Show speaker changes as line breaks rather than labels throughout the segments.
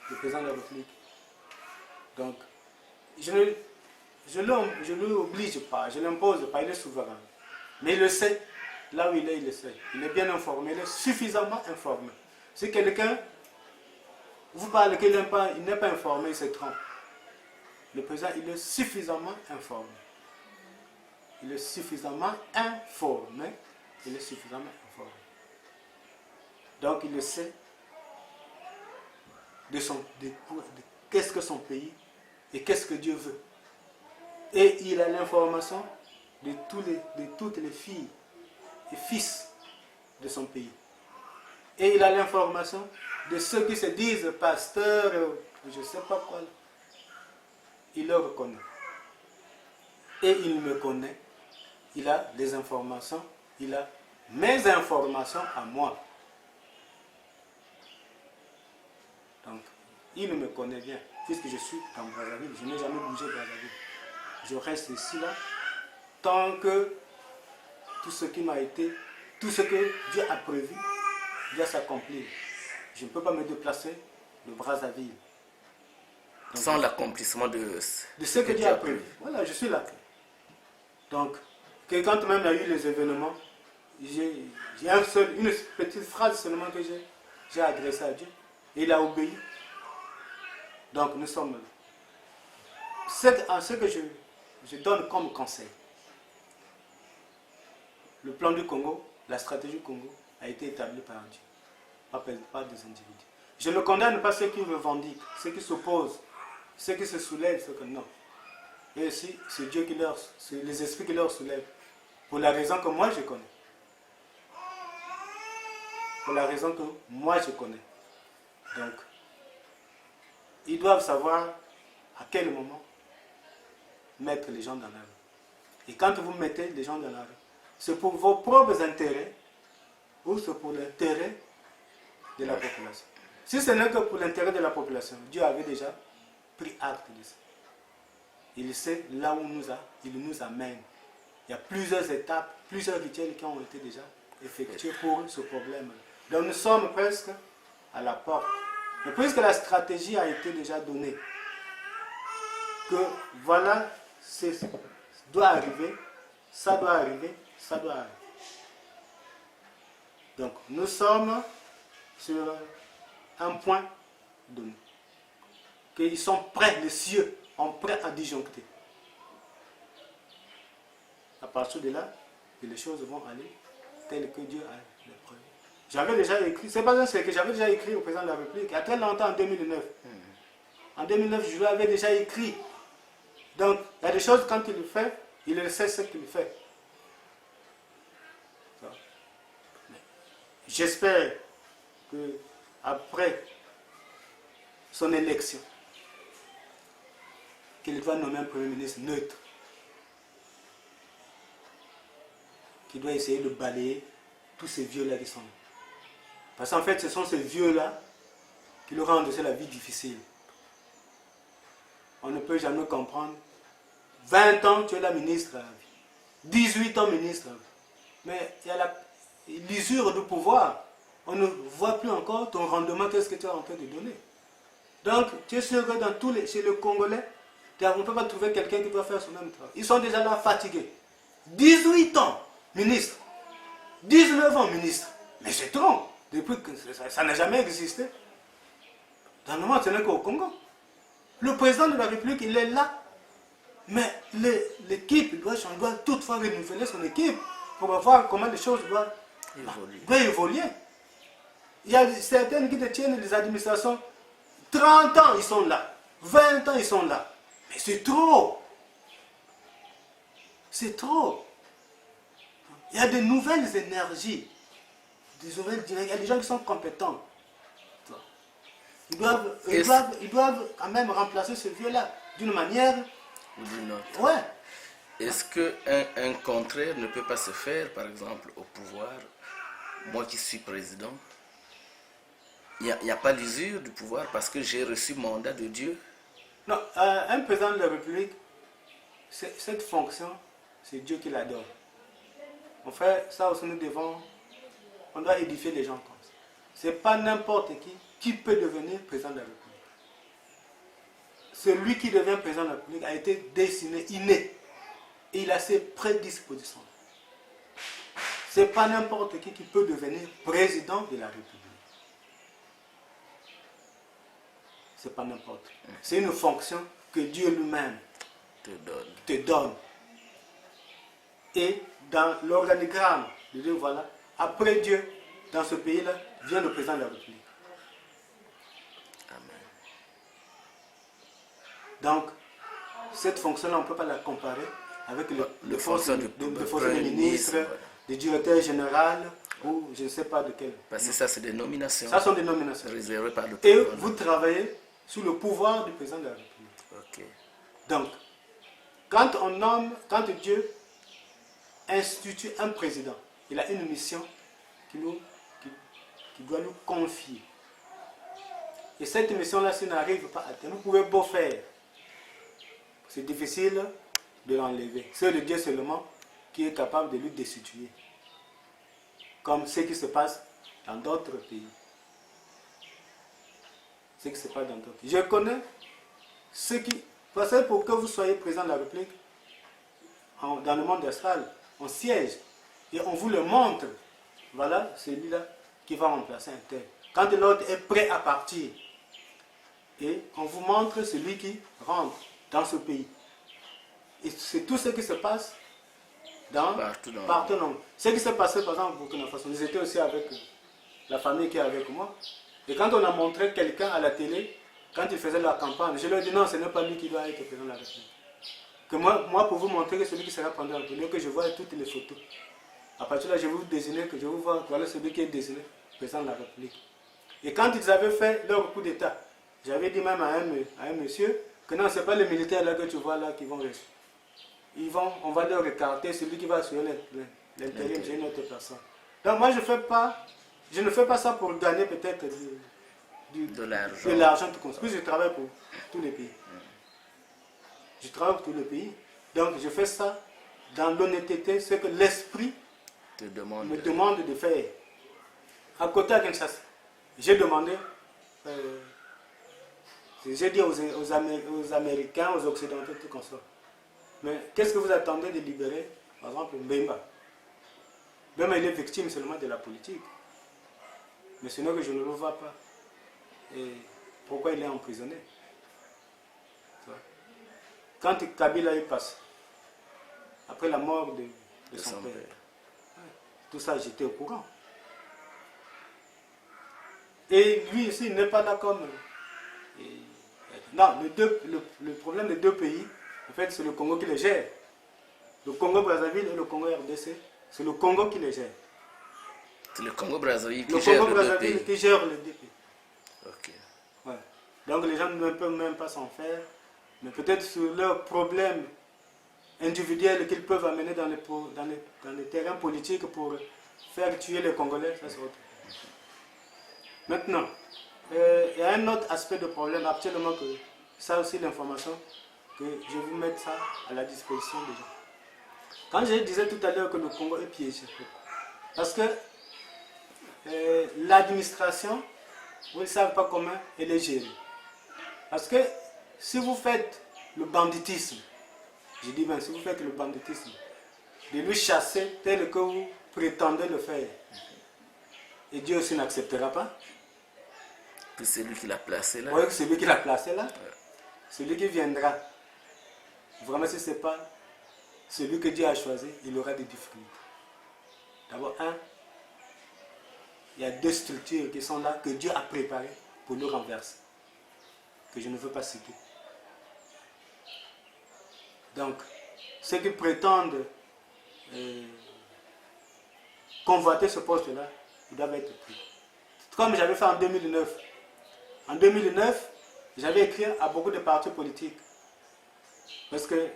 le président de la République. Donc, je ne l'oblige pas, je ne l'impose pas, il est souverain. Mais il le sait, là où il le sait. Il est bien informé, il est suffisamment informé. Si quelqu'un vous parle qu'il n'est pas informé, il se trompe. Le président, il est suffisamment informé. Il est suffisamment informé. Il est suffisamment informé. Donc, il le sait de qu'est-ce que son pays et qu'est-ce que Dieu veut. Et il a l'information de toutes les filles et fils de son pays. Et il a l'information de ceux qui se disent pasteurs, je ne sais pas quoi. Il le reconnaît. Et il me connaît. Il a des informations. Il a mes informations à moi. Donc, il me connaît bien. Puisque je suis en Brazzaville, je n'ai jamais bougé Brazzaville. Je reste ici là. Tant que tout ce qui m'a été, tout ce que Dieu a prévu, doit s'accomplir. Je ne peux pas me déplacer de Brazzaville. Donc,
sans l'accomplissement de
ce que Dieu a prévu. Voilà, je suis là. Donc, quand même il y a eu les événements, j'ai une petite phrase seulement que j'ai adressée à Dieu. Et il a obéi. Donc nous sommes là. Ce que je donne comme conseil, le plan du Congo, la stratégie du Congo a été établie par Dieu, pas des individus. Je ne condamne pas ceux qui revendiquent, ceux qui s'opposent, ceux qui se soulèvent, ceux que non. Et aussi, c'est Dieu qui c'est les esprits qui leur soulèvent, pour la raison que moi je connais. Pour la raison que moi je connais. Donc, ils doivent savoir à quel moment mettre les gens dans la rue. Et quand vous mettez les gens dans la rue, c'est pour vos propres intérêts ou c'est pour l'intérêt de la population. Si ce n'est que pour l'intérêt de la population, Dieu avait déjà pris acte de ça. Il sait là où il nous amène. Il y a plusieurs étapes, plusieurs rituels qui ont été déjà effectués pour ce problème. Donc nous sommes presque à la porte. Mais puisque la stratégie a été déjà donnée, que voilà, doit arriver, ça doit arriver, ça doit arriver. Donc nous sommes sur un point donné. Qu'ils sont prêts, les cieux sont prêts à disjoncter. À partir de là, les choses vont aller telles que Dieu a prévu. J'avais déjà écrit, c'est pas un secret, j'avais déjà écrit au président de la République, il y a très longtemps, en 2009. En 2009, je lui avais déjà écrit. Donc, il y a des choses, quand il le fait, il sait ce qu'il fait. J'espère que après son élection, qu'il doit nommer un Premier ministre neutre, qui doit essayer de balayer tous ces vieux-là qui sont là. Parce qu'en fait, ce sont ces vieux-là qui leur rendent la vie difficile. On ne peut jamais comprendre. 20 ans, tu es la ministre à la vie. 18 ans ministre à la vie. Mais il y a l'usure du pouvoir. On ne voit plus encore ton rendement, qu'est-ce que tu es en train de donner. Donc, tu es sûr que chez les Congolais, on ne peut pas trouver quelqu'un qui doit faire son même travail. Ils sont déjà là fatigués. 18 ans ministre. 19 ans ministre. Mais c'est trop. Depuis que ça n'a jamais existé. Dans le monde, ce n'est qu'au Congo. Le président de la République, il est là. Mais l'équipe doit toutefois renouveler son équipe pour voir comment les choses doivent évoluer. Il y a certaines qui détiennent les administrations. 30 ans, ils sont là. 20 ans, ils sont là. Mais c'est trop. C'est trop. Il y a de nouvelles énergies. Il y a des gens qui sont compétents. Ils doivent quand même remplacer ce vieux-là d'une manière
ou d'une autre.
Ouais.
Est-ce qu'un contraire ne peut pas se faire, par exemple, au pouvoir? Moi qui suis président, il n'y a pas l'usure du pouvoir parce que j'ai reçu mandat de Dieu?
Non, un président de la République, cette fonction, c'est Dieu qui la donne. En fait, ça aussi on doit édifier les gens comme ça. Ce n'est pas n'importe qui peut devenir président de la République. celui qui devient président de la République a été destiné, inné. Et il a ses prédispositions. Ce n'est pas n'importe qui peut devenir président de la République. Ce n'est pas n'importe qui. C'est une fonction que Dieu lui-même te donne. Et dans l'organigramme de Dieu, voilà, après Dieu, dans ce pays-là, vient le président de la République.
Amen.
Donc, cette fonction-là, on ne peut pas la comparer avec
le fonction du
ministre,
voilà.
du directeur général, ou je ne sais pas de quel.
Parce que ça, c'est des nominations.
Ça sont des nominations.
Réservées par le
Et
président.
vous travaillez sous le pouvoir du président de la République.
Ok.
Donc, quand Dieu institue un président, il a une mission qui doit nous confier. Et cette mission-là, s'il n'arrive pas à terme, vous pouvez beau faire. C'est difficile de l'enlever. C'est le Dieu seulement qui est capable de lui destituer. Comme ce qui se passe dans d'autres pays. Ce qui se passe dans d'autres pays. Je connais ceux qui... Parce que pour que vous soyez président de la République, dans le monde astral, on siège et on vous le montre. Voilà celui-là qui va remplacer un tel. Quand l'autre est prêt à partir, et on vous montre celui qui rentre dans ce pays. Et c'est tout ce qui se passe partout dans le monde. Ce qui s'est passé par exemple au Burkina Faso, ils étaient aussi avec la famille qui est avec moi. Et quand on a montré quelqu'un à la télé, quand il faisait la campagne, je leur ai dit non, ce n'est pas lui qui doit être président de la République. Que moi, pour vous montrer que celui qui sera président de la République, que je vois toutes les photos. À partir de là, je vais vous désigner, que je vous vois, voilà celui qui est désigné président de la République. Et quand ils avaient fait leur coup d'État, j'avais dit même à un monsieur que non, ce n'est pas les militaires là que tu vois là qui vont rester. On va leur écarter, celui qui va assurer l'intérim, c'est une autre personne. Donc moi, je ne fais pas ça pour gagner peut-être de l'argent tout compte. Je travaille pour tous les pays. Je travaille pour tous les pays. Donc je fais ça dans l'honnêteté, ce que l'esprit me demande de faire. À côté à Kinshasa, j'ai demandé, j'ai dit aux Américains, aux Occidentaux, tout comme ça. Mais qu'est-ce que vous attendez de libérer, par exemple, Mbemba? Mbemba, il est victime seulement de la politique. Mais sinon que je ne le vois pas. Et pourquoi il est emprisonné? Quand Kabila est passé, après la mort de son père, tout ça, j'étais au courant. Et lui aussi, il n'est pas là comme... Non, le problème des deux pays, en fait, c'est le Congo qui les gère. Le Congo-Brazzaville et le Congo-RDC, c'est le Congo qui les gère.
C'est le Congo-Brazzaville qui
gère les deux pays.
Ok.
Ouais. Donc les gens ne peuvent même pas s'en faire. Mais peut-être sur leurs problèmes individuels qu'ils peuvent amener dans les terrains politiques pour faire tuer les Congolais, ça c'est autre. Maintenant, il y a un autre aspect de problème actuellement, que ça aussi l'information, que je vais vous mettre ça à la disposition des gens. Quand je disais tout à l'heure que le Congo est piégé, parce que l'administration, vous ne savez pas comment elle est gérée. Parce que si vous faites le banditisme, je dis bien si vous faites le banditisme, de lui chasser tel que vous prétendez le faire, et Dieu aussi n'acceptera pas.
Que c'est lui qui l'a placé là.
Oui, c'est lui qui l'a placé là. Celui qui viendra. Vraiment, si ce n'est pas celui que Dieu a choisi, il aura des difficultés. D'abord, il y a deux structures qui sont là, que Dieu a préparées pour nous renverser, que je ne veux pas citer. Donc, ceux qui prétendent convoiter ce poste-là, ils doivent être pris. Comme j'avais fait en 2009. En 2009, j'avais écrit à beaucoup de partis politiques. Parce que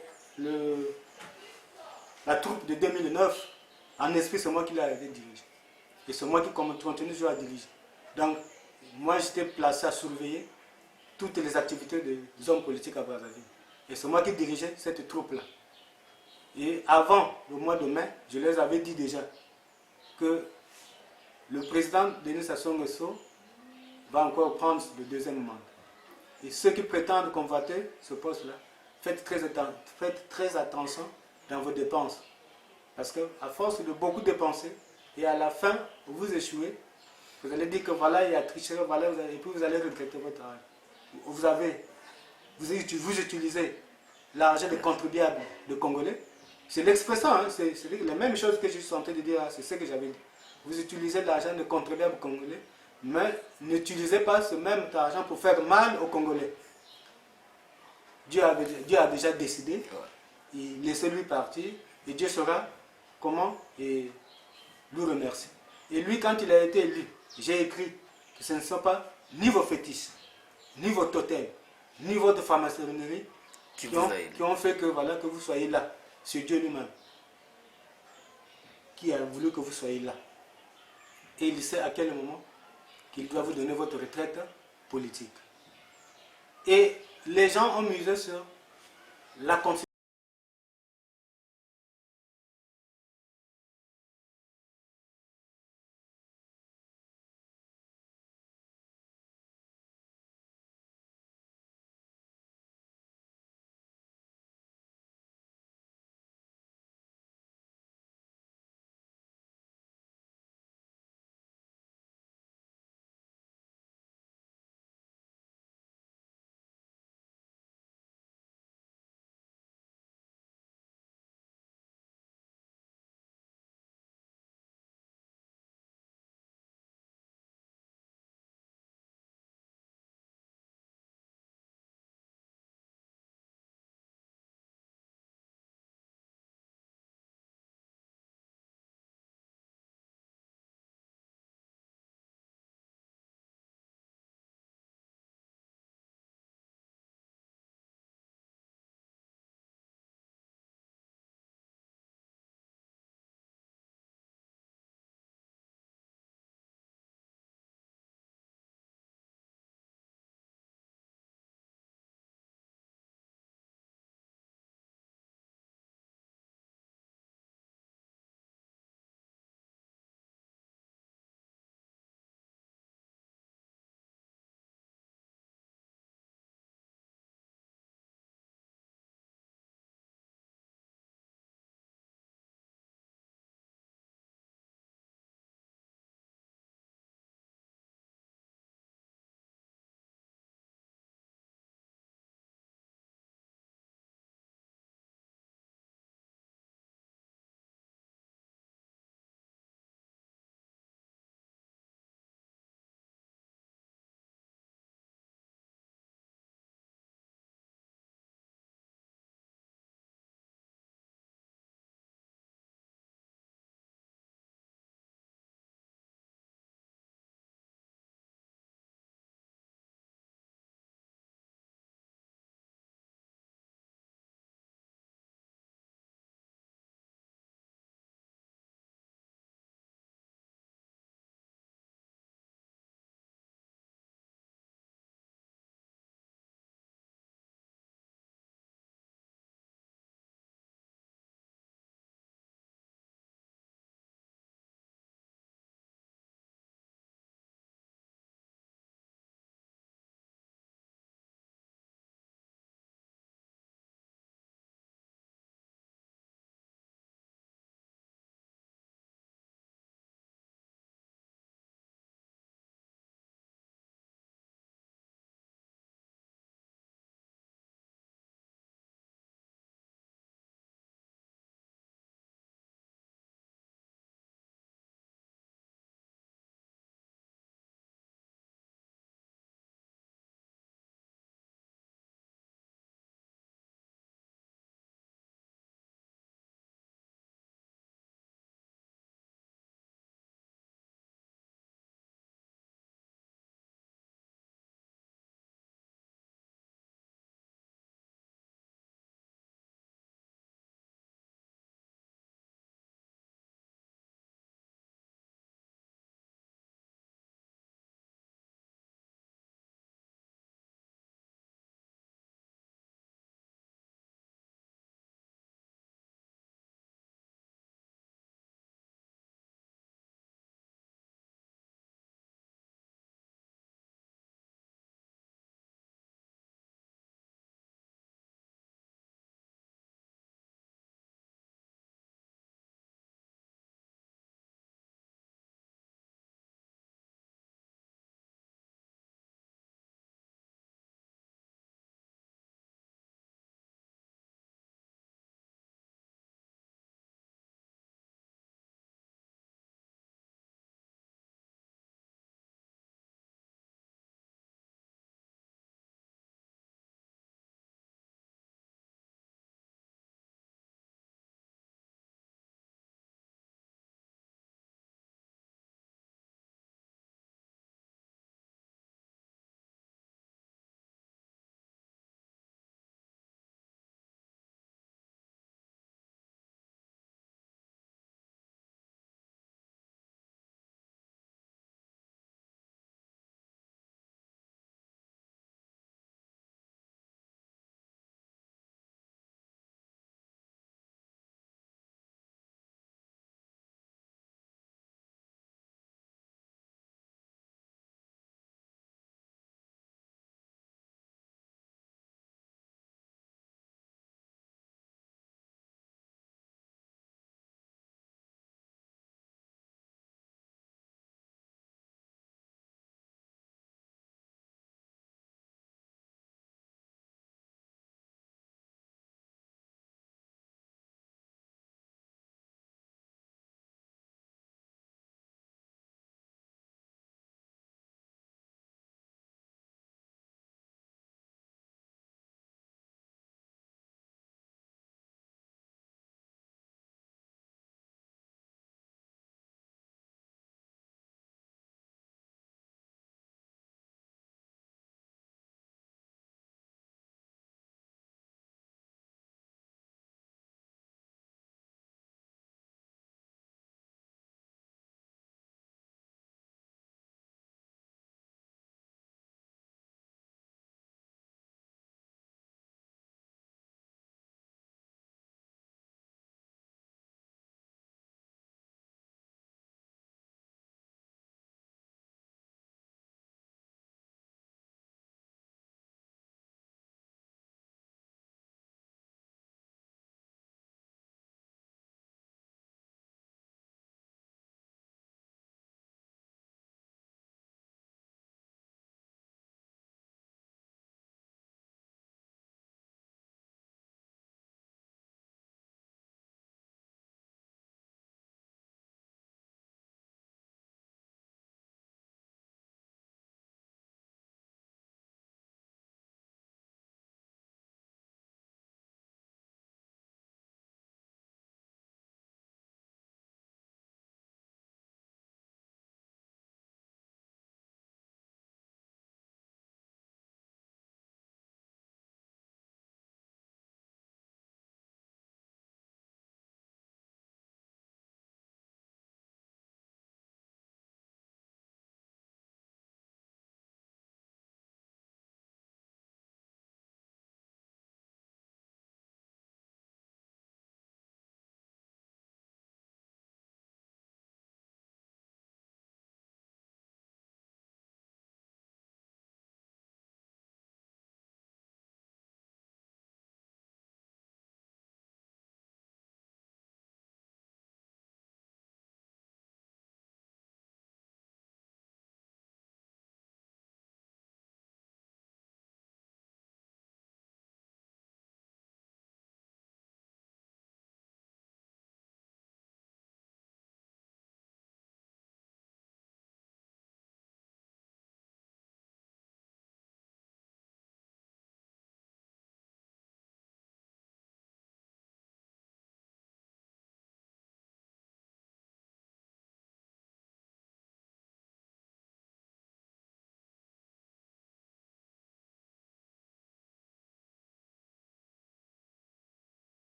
la troupe de 2009, en esprit, c'est moi qui l'avais dirigée. Et c'est moi qui continue toujours à diriger. Donc, moi, j'étais placé à surveiller toutes les activités des hommes politiques à Brazzaville. Et c'est moi qui dirigeais cette troupe-là. Et avant le mois de mai, je les avais dit déjà que le président Denis Sassou Nguesso va encore prendre le deuxième mandat. et ceux qui prétendent convoiter ce poste-là, faites très attention dans vos dépenses. Parce qu'à force de beaucoup dépenser, et à la fin, vous échouez, vous allez dire que voilà, il y a tricherie, voilà, et puis vous allez regretter votre travail. Vous utilisez l'argent des contribuables de Congolais. C'est l'expression, hein, c'est la même chose que je suis en train de dire, c'est ce que j'avais dit. Vous utilisez l'argent des contribuables congolais, mais n'utilisez pas ce même argent pour faire mal aux Congolais. Dieu a déjà décidé, laissez-lui partir, et Dieu saura comment et lui remercier. Et lui, quand il a été élu, j'ai écrit que ce ne sont pas ni vos fétiches, ni vos totems, ni votre franc-maçonnerie qui ont fait que, voilà, que vous soyez là. C'est Dieu lui-même qui a voulu que vous soyez là. Et il sait à quel moment qu'il doit vous donner votre retraite politique. Et les gens ont misé sur la Constitution.